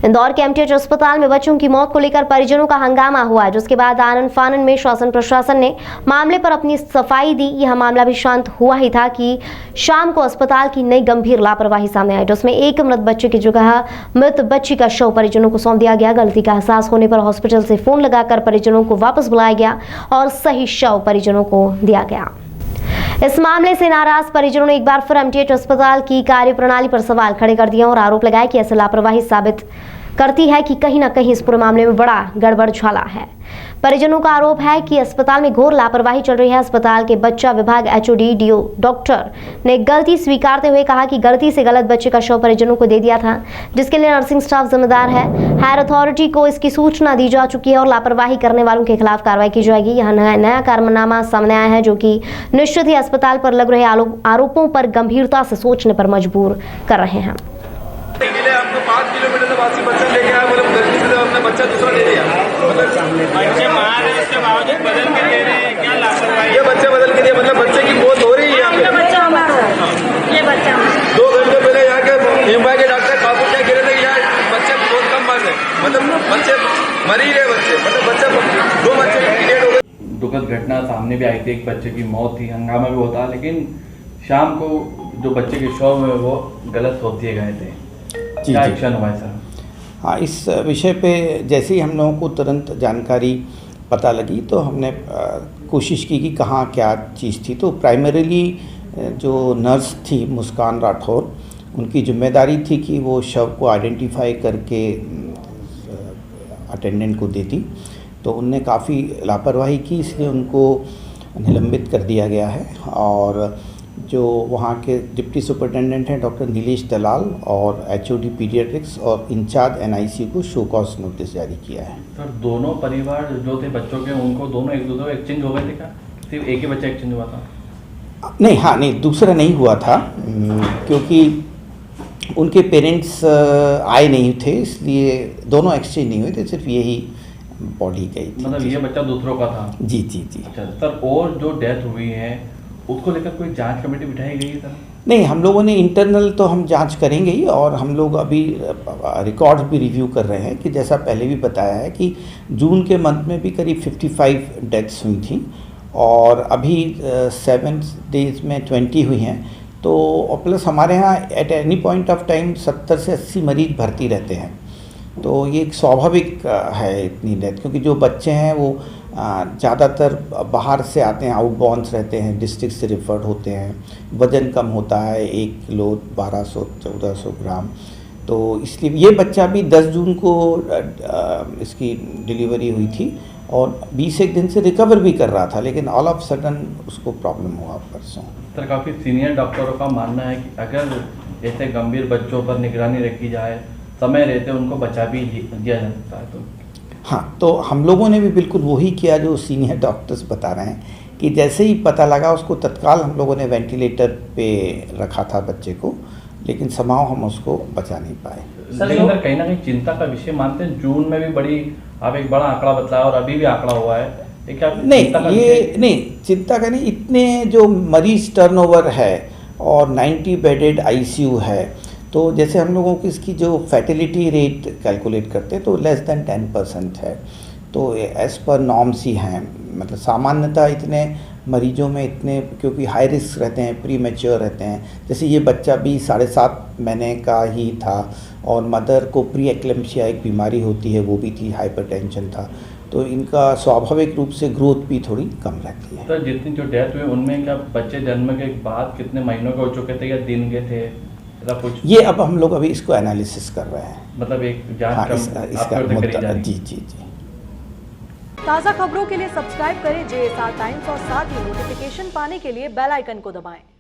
इंदौर के एमटीएच अस्पताल में बच्चों की मौत को लेकर परिजनों का हंगामा हुआ, जिसके बाद आनन फानन में शासन प्रशासन ने मामले पर अपनी सफाई दी। यह मामला भी शांत हुआ ही था कि शाम को अस्पताल की नई गंभीर लापरवाही सामने आई, जिसमें एक मृत बच्चे की जगह मृत बच्ची का शव परिजनों को सौंप दिया गया। गलती का एहसास होने पर हॉस्पिटल से फोन लगाकर परिजनों को वापस बुलाया गया और सही शव परिजनों को दिया गया। इस मामले से नाराज परिजनों ने एक बार फिर एमटीएच अस्पताल की कार्यप्रणाली पर सवाल खड़े कर दिए और आरोप लगाया कि ऐसी लापरवाही साबित करती है कि कहीं न कहीं इस पूरे मामले में बड़ा गड़बड़झाला है। परिजनों का आरोप है कि अस्पताल में घोर लापरवाही चल रही है। अस्पताल के बच्चा विभाग एचओडी डीओ डॉक्टर ने गलती स्वीकारते हुए कहा कि गलती से गलत बच्चे का शव परिजनों को दे दिया था, जिसके लिए नर्सिंग स्टाफ जिम्मेदार है। हायर अथॉरिटी को इसकी सूचना दी जा चुकी है और लापरवाही करने वालों के खिलाफ कार्रवाई की जाएगी। यह नया कारनामा सामने आया है, जो कि निश्चित ही अस्पताल पर लग रहे आरोपों पर गंभीरता से सोचने पर मजबूर कर रहे हैं। आपको 5 किलोमीटर से वासी बच्चा लेके आया, मतलब गलती से हमने बच्चा दूसरा दे दिया। बच्चे मार रहे, इसके बावजूद बदल के दे रहे हैं, क्या लापरवाही। ये बच्चे बदल के दिए, मतलब बच्चे की मौत हो रही है यहाँ पे। बच्चा हमारा ये बच्चा 2 घंटे पहले यहाँ के हिम्बा के डॉक्टर काबू क्या कह रहे थे कि यार बच्चे बहुत कम मर रहे, मतलब बच्चे मर ही रहे बच्चे, मतलब बच्चा 2 बच्चे डेड हो गए। दुखद घटना सामने भी आई थी, एक बच्चे की मौत थी, हंगामा भी होता, लेकिन शाम को जो बच्चे के शव में वो गलत सौंप दिए गए थे। क्या एक्शन हुआ है सर? हाँ, इस विषय पे जैसे ही हम लोगों को तुरंत जानकारी पता लगी तो हमने कोशिश की कि कहाँ क्या चीज़ थी। तो प्राइमरीली जो नर्स थी मुस्कान राठौर, उनकी जिम्मेदारी थी कि वो शव को आइडेंटिफाई करके अटेंडेंट को देती। तो उनने काफ़ी लापरवाही की, इसलिए उनको निलंबित कर दिया गया है। और जो वहाँ के डिप्टी सुपरिटेंडेंट हैं डॉक्टर नीलेश दलाल और एचओडी पीडियाट्रिक्स और इंचार्ज एनआईसी को शो कॉज नोटिस जारी किया है। सर, दोनों परिवार जो थे बच्चों के, उनको दोनों एक दूसरे एक्सचेंज हो गए थे क्या? सिर्फ एक ही बच्चा एक्सचेंज हुआ था? नहीं, हाँ नहीं, दूसरा नहीं हुआ था क्योंकि उनके पेरेंट्स आए नहीं थे, इसलिए दोनों एक्सचेंज नहीं हुए थे, सिर्फ यही बॉडी गई थी। मतलब ये बच्चा दूसरों का था? जी जी जी। अच्छा सर, और जो डेथ हुई है उसको लेकर कोई जांच कमेटी बिठाई गई है सर? नहीं, हम लोगों ने इंटरनल तो हम जांच करेंगे ही, और हम लोग अभी रिकॉर्ड्स भी रिव्यू कर रहे हैं कि जैसा पहले भी बताया है कि जून के मंथ में भी करीब 55 डेथ्स हुई थी और अभी 7 डेज़ में 20 हुई हैं। तो और प्लस हमारे यहाँ at any point of time 70 से 80 मरीज भर्ती रहते हैं। तो ये एक स्वाभाविक है इतनी डेथ, क्योंकि जो बच्चे हैं वो ज़्यादातर बाहर से आते हैं, आउटबॉर्न्स रहते हैं, डिस्ट्रिक्ट से रिफर्ड होते हैं, वज़न कम होता है, 1 किलो 1200-1400 ग्राम। तो इसलिए ये बच्चा भी 10 जून को इसकी डिलीवरी हुई थी और 20 दिन से रिकवर भी कर रहा था, लेकिन ऑल ऑफ सडन उसको प्रॉब्लम हुआ परसों। सर, काफ़ी सीनियर डॉक्टरों का मानना है कि अगर ऐसे गंभीर बच्चों पर निगरानी रखी जाए, समय रहते उनको बचा भी दिया जा सकता है। तो हाँ, तो हम लोगों ने भी बिल्कुल वही किया जो सीनियर डॉक्टर्स बता रहे हैं कि जैसे ही पता लगा उसको तत्काल हम लोगों ने वेंटिलेटर पे रखा था बच्चे को, लेकिन समाव हम उसको बचा नहीं पाए। सर, कहीं ना कहीं चिंता का विषय मानते हैं? जून में भी आप एक बड़ा आंकड़ा बताया और अभी भी आंकड़ा हुआ है, ये क्या नहीं, ये नहीं चिंता का नहीं, इतने जो मरीज टर्नओवर है और 90 बेडेड आईसीयू है, तो जैसे हम लोगों की इसकी जो फैटिलिटी रेट कैलकुलेट करते हैं तो लेस देन 10% है। तो एज़ पर नॉर्म्स ही हैं, मतलब सामान्यतः इतने मरीजों में इतने, क्योंकि हाई रिस्क रहते हैं, प्री मैच्योर रहते हैं। जैसे ये बच्चा भी 7.5 महीने का ही था और मदर को प्री एक्लेम्पसिया एक बीमारी होती है, वो भी थी, हाइपरटेंशन था, तो इनका स्वाभाविक रूप से ग्रोथ भी थोड़ी कम रहती है। तो जितनी जो डेथ हुई उनमें क्या बच्चे जन्म के बाद कितने महीनों के हो चुके थे या दिन के थे, कुछ? ये अब हम लोग अभी इसको एनालिसिस कर रहे हैं, मतलब एक जांच। हाँ, इसका मुद्दा। जी जी जी। ताज़ा खबरों के लिए सब्सक्राइब करें JSR टाइम्स और साथ ही नोटिफिकेशन पाने के लिए बेल आइकन को दबाएं।